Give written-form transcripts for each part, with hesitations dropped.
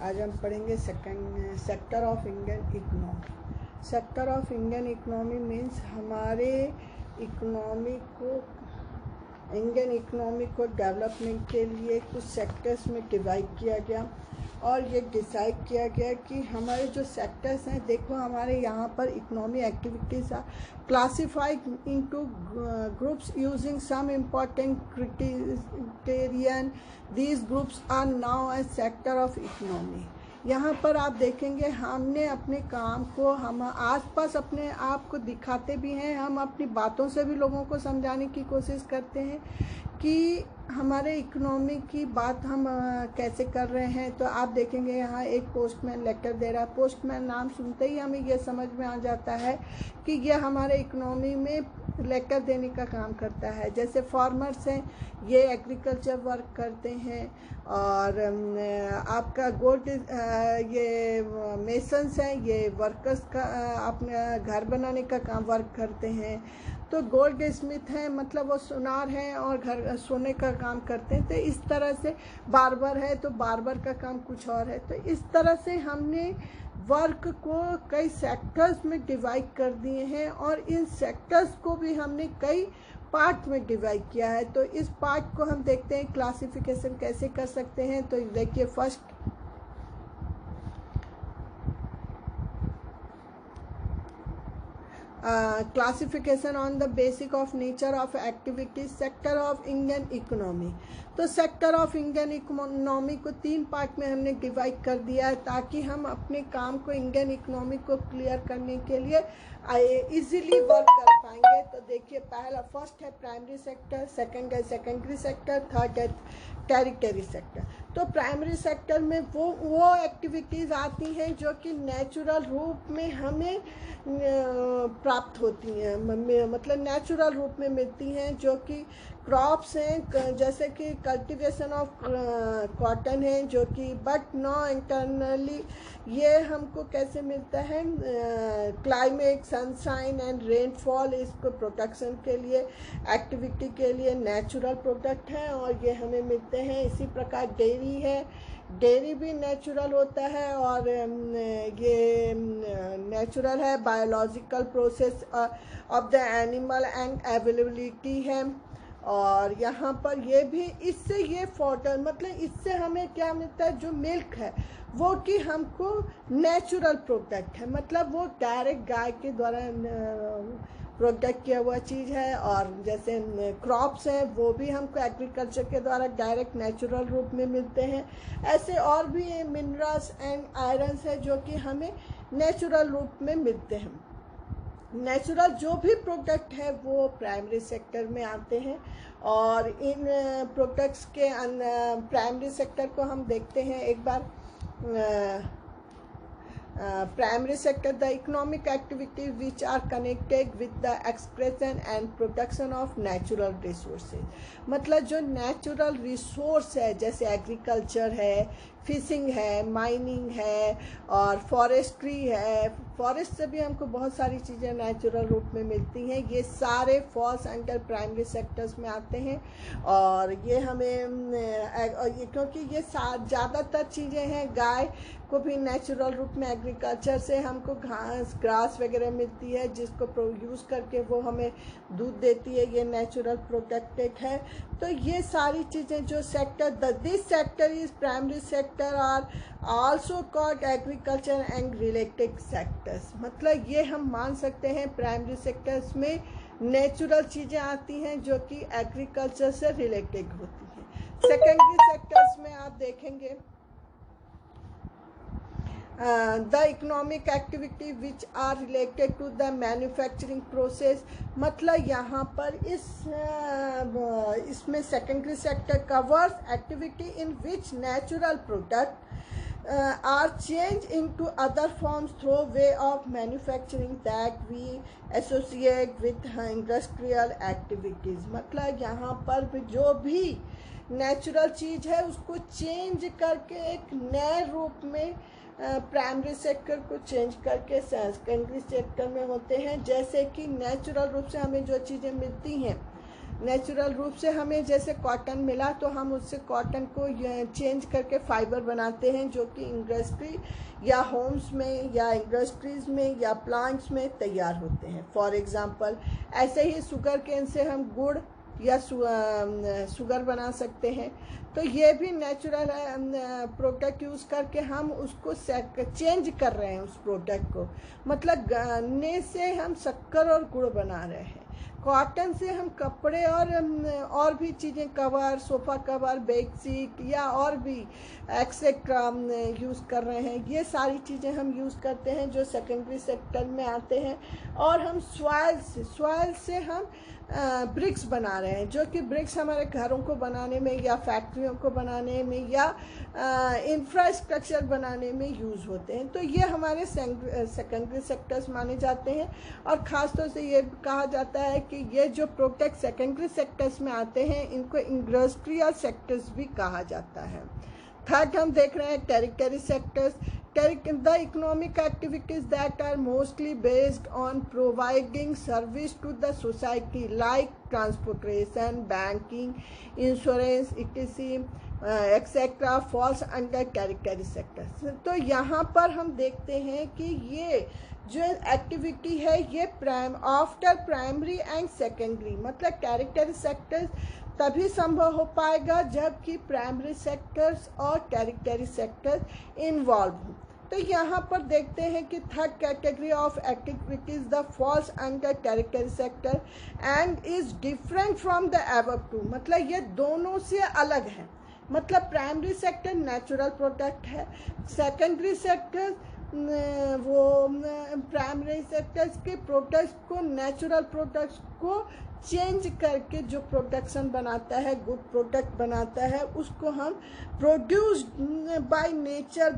आज हम पढ़ेंगे second sector of Indian economy. Sector of Indian economy means हमारे इंडियन इकोनॉमी को डेवलपमेंट के लिए कुछ सेक्टर्स में डिवाइड किया गया और ये डिसाइड किया गया कि हमारे जो सेक्टर्स हैं, देखो हमारे यहाँ पर economy activities are classified into groups using some important criterion. These groups are now as sector of economy. यहाँ पर आप देखेंगे हमने अपने काम को हम आसपास अपने आप को दिखाते भी हैं, हम अपनी बातों से भी लोगों को समझाने की कोशिश करते हैं कि हमारे इकोनॉमी की बात हम कैसे कर रहे हैं। तो आप देखेंगे यहाँ एक पोस्टमैन लेटर दे रहा है। पोस्टमैन नाम सुनते ही हमें ये समझ में आ जाता है कि ये हमारे इकोनॉमी में लेटर देने का काम करता है। जैसे फार्मर्स हैं, ये एग्रीकल्चर वर्क करते हैं, और आपका गोल्ड ये मेसन्स हैं, ये वर्कर्स का अपने घर बनाने का काम वर्क करते हैं। तो गोल्ड स्मिथ हैं, मतलब वो सुनार हैं और घर सोने का काम करते हैं। तो इस तरह से बार्बर है, तो बार्बर का काम कुछ और है। तो इस तरह से हमने वर्क को कई सेक्टर्स में डिवाइड कर दिए हैं और इन सेक्टर्स को भी हमने कई पार्ट में डिवाइड किया है। तो इस पार्ट को हम देखते हैं क्लासिफिकेशन कैसे कर सकते हैं। तो देखिए first classification on the basic of nature of activities sector of Indian economy. तो सेक्टर ऑफ इंडियन इकोनॉमी को 3 पार्ट में हमने डिवाइड कर दिया है ताकि हम अपने काम को इंडियन इकोनॉमी को क्लियर करने के लिए इजीली वर्क कर पाएंगे। तो देखिए पहला फर्स्ट है प्राइमरी सेक्टर, सेकंड है सेकेंडरी सेक्टर, थर्ड है टेरिटरी सेक्टर। तो प्राइमरी सेक्टर में वो एक्टिविटीज़ आती हैं जो कि नेचुरल रूप में हमें प्राप्त होती हैं, मतलब नेचुरल रूप में मिलती हैं, जो कि क्रॉप्स हैं, जैसे कि कल्टीवेशन ऑफ कॉटन है, जो कि बट नो इंटरनली ये हमको कैसे मिलता है, क्लाइमेट सनशाइन एंड रेनफॉल, इसको प्रोटेक्शन के लिए एक्टिविटी के लिए नेचुरल प्रोडक्ट हैं और ये हमें मिलते हैं। इसी प्रकार डेयरी है, डेयरी भी नेचुरल होता है और ये नेचुरल है। Biological process of the animal and availability है। और यहाँ पर ये भी इससे ये फॉडर मतलब इससे हमें क्या मिलता है, जो मिल्क है वो कि हमको नेचुरल प्रोडक्ट है, मतलब वो डायरेक्ट गाय के द्वारा प्रोडक्ट किया हुआ चीज़ है। और जैसे क्रॉप्स हैं वो भी हमको एग्रीकल्चर के द्वारा डायरेक्ट नेचुरल रूप में मिलते हैं। ऐसे और भी मिनरल्स एंड आयरन्स है जो कि हमें नेचुरल रूप में मिलते हैं। नेचुरल जो भी प्रोडक्ट है वो प्राइमरी सेक्टर में आते हैं और इन प्रोडक्ट्स के प्राइमरी सेक्टर को हम देखते हैं एक बार। Primary sector the economic activities which are connected with the expression and production of natural resources. मतलब जो नेचुरल रिसोर्स है, जैसे एग्रीकल्चर है, फिशिंग है, माइनिंग है और फॉरेस्ट्री है। फॉरेस्ट से भी हमको बहुत सारी चीज़ें नेचुरल रूप में मिलती हैं। ये सारे फॉल्स अंडर प्राइमरी सेक्टर्स में आते हैं और ये हमें क्योंकि ये ज़्यादातर चीज़ें हैं, गाय को भी नेचुरल रूप में एग्रीकल्चर से हमको ग्रास वगैरह मिलती है, जिसको यूज़ करके वो हमें दूध देती है। ये नेचुरल प्रोडक्ट है। तो ये सारी चीज़ें जो sector this sector is primary sector are also called agriculture and related sectors. मतलब ये हम मान सकते हैं प्राइमरी सेक्टर्स में नेचुरल चीज़ें आती हैं जो कि एग्रीकल्चर से रिलेटेड होती हैं। सेकेंडरी सेक्टर्स में आप देखेंगे the economic activity which are related to the manufacturing process. मतलब यहाँ पर इसमें secondary sector covers activity in which natural product are changed into other forms through way of manufacturing that we associate with industrial activities। मतलब यहाँ पर भी जो भी नेचुरल चीज़ है उसको चेंज करके एक नए रूप में प्राइमरी सेक्टर को चेंज करके सेकेंडरी सेक्टर में होते हैं। जैसे कि नेचुरल रूप से हमें जो चीज़ें मिलती हैं नेचुरल रूप से हमें जैसे कॉटन मिला तो हम उससे कॉटन को चेंज करके फाइबर बनाते हैं, जो कि इंडस्ट्री या होम्स में या इंडस्ट्रीज़ में या प्लांट्स में तैयार होते हैं। फॉर एग्जांपल ऐसे ही शुगर केन से हम गुड़ या शुगर बना सकते हैं। तो ये भी नेचुरल प्रोडक्ट यूज़ करके हम उसको चेंज कर रहे हैं उस प्रोडक्ट को, मतलब गन्ने से हम शक्कर और गुड़ बना रहे हैं। कॉटन से हम कपड़े और भी चीज़ें, कवर, सोफ़ा कवर, बेडशीट या और भी एक्सेट्रा यूज़ कर रहे हैं। ये सारी चीज़ें हम यूज़ करते हैं जो सेकेंडरी सेक्टर में आते हैं। और हम सॉइल से हम ब्रिक्स बना रहे हैं, जो कि ब्रिक्स हमारे घरों को बनाने में या फैक्ट्रियों को बनाने में या इंफ्रास्ट्रक्चर बनाने में यूज़ होते हैं। तो ये हमारे सेकेंडरी सेक्टर्स माने जाते हैं। और ख़ास तौर से ये कहा जाता है कि ये जो प्रोडक्ट सेकेंडरी सेक्टर्स में आते हैं इनको इंडस्ट्रियल सेक्टर्स भी कहा जाता है। थर्ड हम देख रहे हैं territory sectors. The economic activities that are mostly based on providing service to the society like transportation, banking, insurance, etc. etc. falls under territory sectors। तो यहाँ पर हम देखते हैं कि ये जो एक्टिविटी है ये आफ्टर प्राइमरी एंड सेकेंडरी, मतलब टेरिटरी सेक्टर्स तभी संभव हो पाएगा जबकि प्राइमरी सेक्टर्स और टेरिटरी सेक्टर्स इन्वॉल्व हों। तो यहाँ पर देखते हैं कि third category of activities the falls under territory sector and is different from the above two, मतलब ये दोनों से अलग है। मतलब प्राइमरी सेक्टर नेचुरल प्रोडक्ट है, सेकेंडरी सेक्टर वो प्राइमरी सेक्टर्स के प्रोडक्ट्स को, नेचुरल प्रोडक्ट्स को चेंज करके जो प्रोडक्शन बनाता है, गुड प्रोडक्ट बनाता है, उसको हम produced by nature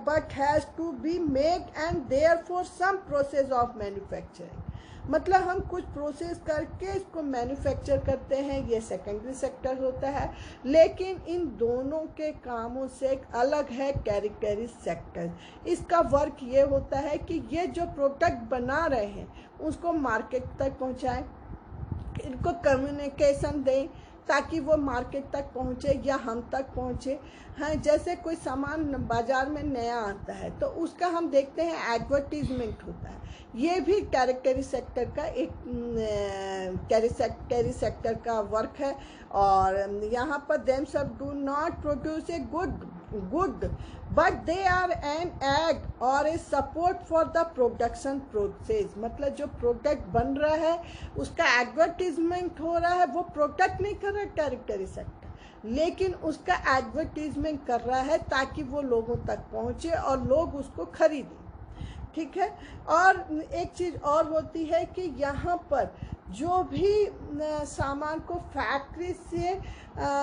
but has to be made and therefore some process of manufacturing. मतलब हम कुछ प्रोसेस करके इसको मैन्युफैक्चर करते हैं, ये सेकेंडरी सेक्टर होता है। लेकिन इन दोनों के कामों से एक अलग है टेरिटरी सेक्टर। इसका वर्क ये होता है कि ये जो प्रोडक्ट बना रहे हैं उसको मार्केट तक पहुंचाएं, इनको कम्युनिकेशन दें ताकि वो मार्केट तक पहुँचे या हम तक पहुँचे। हाँ, जैसे कोई सामान बाज़ार में नया आता है तो उसका हम देखते हैं एडवर्टीजमेंट होता है, ये भी टेरिटरी सेक्टर का एक टेरिटरी सेक्टर का वर्क है। और यहाँ पर देम सब do not produce a good but they are an aid और a support for the production process. मतलब जो प्रोडक्ट बन रहा है उसका एडवर्टीजमेंट हो रहा है, वो प्रोडक्ट नहीं कर रहा है टेरिटरी सेक्टर, लेकिन उसका एडवर्टीजमेंट कर रहा है ताकि वो लोगों तक पहुँचे और लोग उसको खरीदें। ठीक है। और एक चीज़ और होती है कि यहाँ पर जो भी सामान को फैक्ट्री से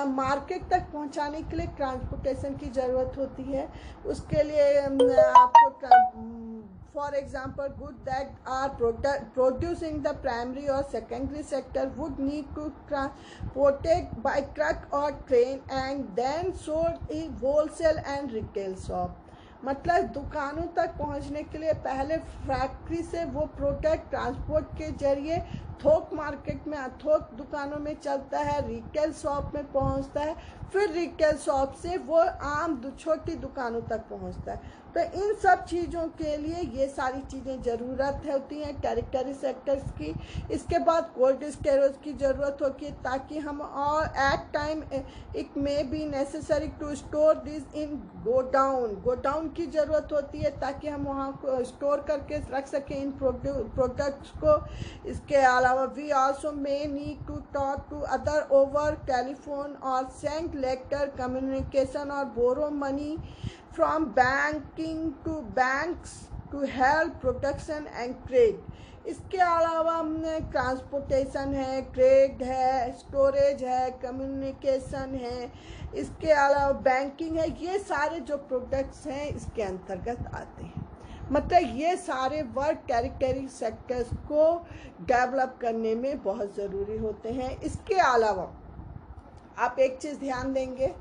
मार्केट तक पहुंचाने के लिए ट्रांसपोर्टेशन की ज़रूरत होती है। उसके लिए आपको for example good that are produce in the primary और secondary sector would need to transported by truck और train and then sold in wholesale and retail shop. मतलब दुकानों तक पहुंचने के लिए पहले फैक्ट्री से वो प्रोडक्ट ट्रांसपोर्ट के जरिए थोक मार्केट में, थोक दुकानों में चलता है, रिटेल शॉप में पहुंचता है, फिर रिटेल शॉप से वो आम छोटी दुकानों तक पहुंचता है। तो इन सब चीज़ों के लिए ये सारी चीज़ें ज़रूरत होती हैं टेरिटरी सेक्टर्स की। इसके बाद कोल्ड स्टोरेज की ज़रूरत होती है ताकि हम और at time it may be necessary to store this in godown की ज़रूरत होती है ताकि हम वहाँ को स्टोर करके रख सकें इन प्रोडक्ट्स को। इसके अलावा we also may need to talk to other over telephone और सेंड लेटर कम्युनिकेशन और borrow money from banking to banks to help protection and trade. इसके अलावा ट्रांसपोर्टेशन है, ट्रेड है, स्टोरेज है, कम्युनिकेशन है, इसके अलावा बैंकिंग है, ये सारे जो प्रोडक्ट्स हैं इसके अंतर्गत आते हैं। मतलब ये सारे वर्क टेरिटरी सेक्टर्स को डेवलप करने में बहुत ज़रूरी होते हैं। इसके अलावा आप एक चीज़ ध्यान देंगे,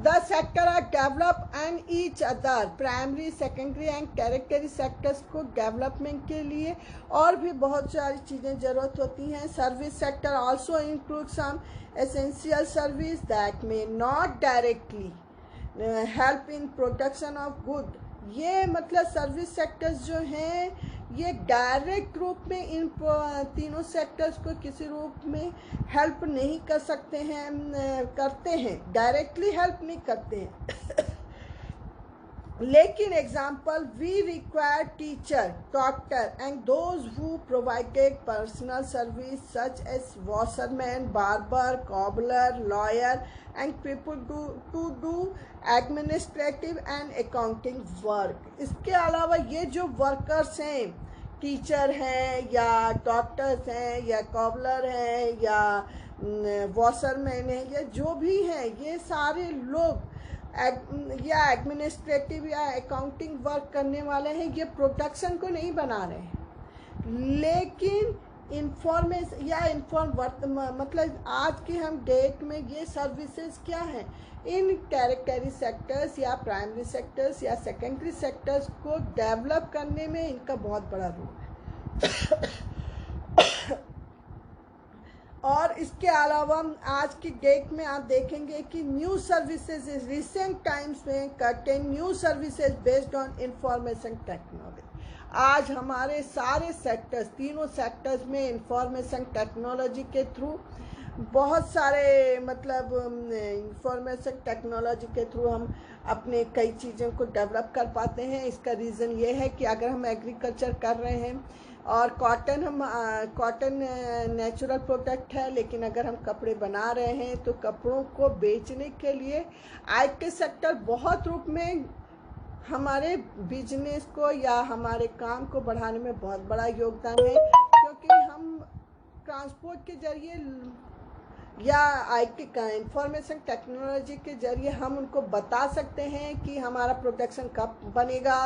the sector are develop and each other, primary secondary and tertiary sectors को डेवलपमेंट के लिए और भी बहुत सारी चीज़ें ज़रूरत होती हैं. Service sector also include some essential service that may not directly help in production of good. ये मतलब सर्विस सेक्टर्स जो हैं ये डायरेक्ट रूप में इन तीनों सेक्टर्स को किसी रूप में हेल्प नहीं कर सकते हैं, करते हैं, डायरेक्टली हेल्प नहीं करते हैं. लेकिन example, we require teacher, doctor and those who provided personal service such as washerman, barber, cobbler, lawyer and people to do administrative and accounting work. इसके अलावा ये जो वर्कर्स हैं, टीचर हैं या डॉक्टर्स हैं या कॉबलर हैं या वॉशरमैन हैं या जो भी हैं, ये सारे लोग या एडमिनिस्ट्रेटिव या अकाउंटिंग वर्क करने वाले हैं. ये प्रोडक्शन को नहीं बना रहे हैं, लेकिन इंफॉर्मेशन या मतलब आज की हम डेट में ये सर्विसेज क्या हैं, इन टैरिटरी सेक्टर्स या प्राइमरी सेक्टर्स या सेकेंडरी सेक्टर्स को डेवलप करने में इनका बहुत बड़ा रोल है. और इसके अलावा आज की डेट में आप देखेंगे कि न्यू सर्विसेज रिसेंट टाइम्स में contain new services based on information technology. आज हमारे सारे सेक्टर्स, तीनों सेक्टर्स में इंफॉर्मेशन टेक्नोलॉजी के थ्रू बहुत सारे मतलब इंफॉर्मेशन टेक्नोलॉजी के थ्रू हम अपने कई चीज़ों को डेवलप कर पाते हैं. इसका रीज़न ये है कि अगर हम एग्रीकल्चर कर रहे हैं और कॉटन नेचुरल प्रोडक्ट है, लेकिन अगर हम कपड़े बना रहे हैं तो कपड़ों को बेचने के लिए आईटी सेक्टर बहुत रूप में हमारे बिजनेस को या हमारे काम को बढ़ाने में बहुत बड़ा योगदान है, क्योंकि हम ट्रांसपोर्ट के जरिए या आईटी का इंफॉर्मेशन टेक्नोलॉजी के जरिए हम उनको बता सकते हैं कि हमारा प्रोडक्शन कब बनेगा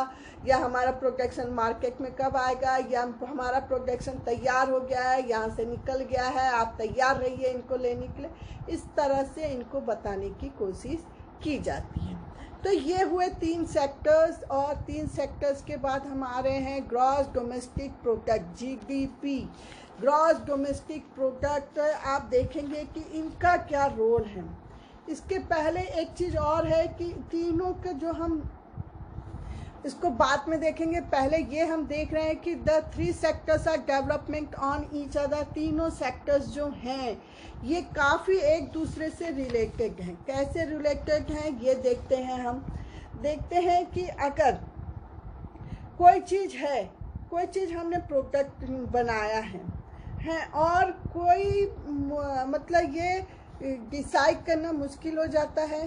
या हमारा प्रोडक्शन मार्केट में कब आएगा या हमारा प्रोडक्शन तैयार हो गया है, यहाँ से निकल गया है, आप तैयार रहिए इनको लेने के लिए. इस तरह से इनको बताने की कोशिश की जाती है. तो ये हुए 3 सेक्टर्स, और 3 सेक्टर्स के बाद हम आ रहे हैं gross domestic product, GDP. Gross domestic product आप देखेंगे कि इनका क्या रोल है. इसके पहले एक चीज़ और है कि तीनों के जो हम इसको बाद में देखेंगे, पहले ये हम देख रहे हैं कि the 3 sectors are development on each other. तीनों सेक्टर्स जो हैं ये काफ़ी एक दूसरे से रिलेटेड हैं. कैसे रिलेटेड हैं ये देखते हैं. हम देखते हैं कि अगर कोई चीज़ हमने प्रोडक्ट बनाया है और कोई मतलब ये डिसाइड करना मुश्किल हो जाता है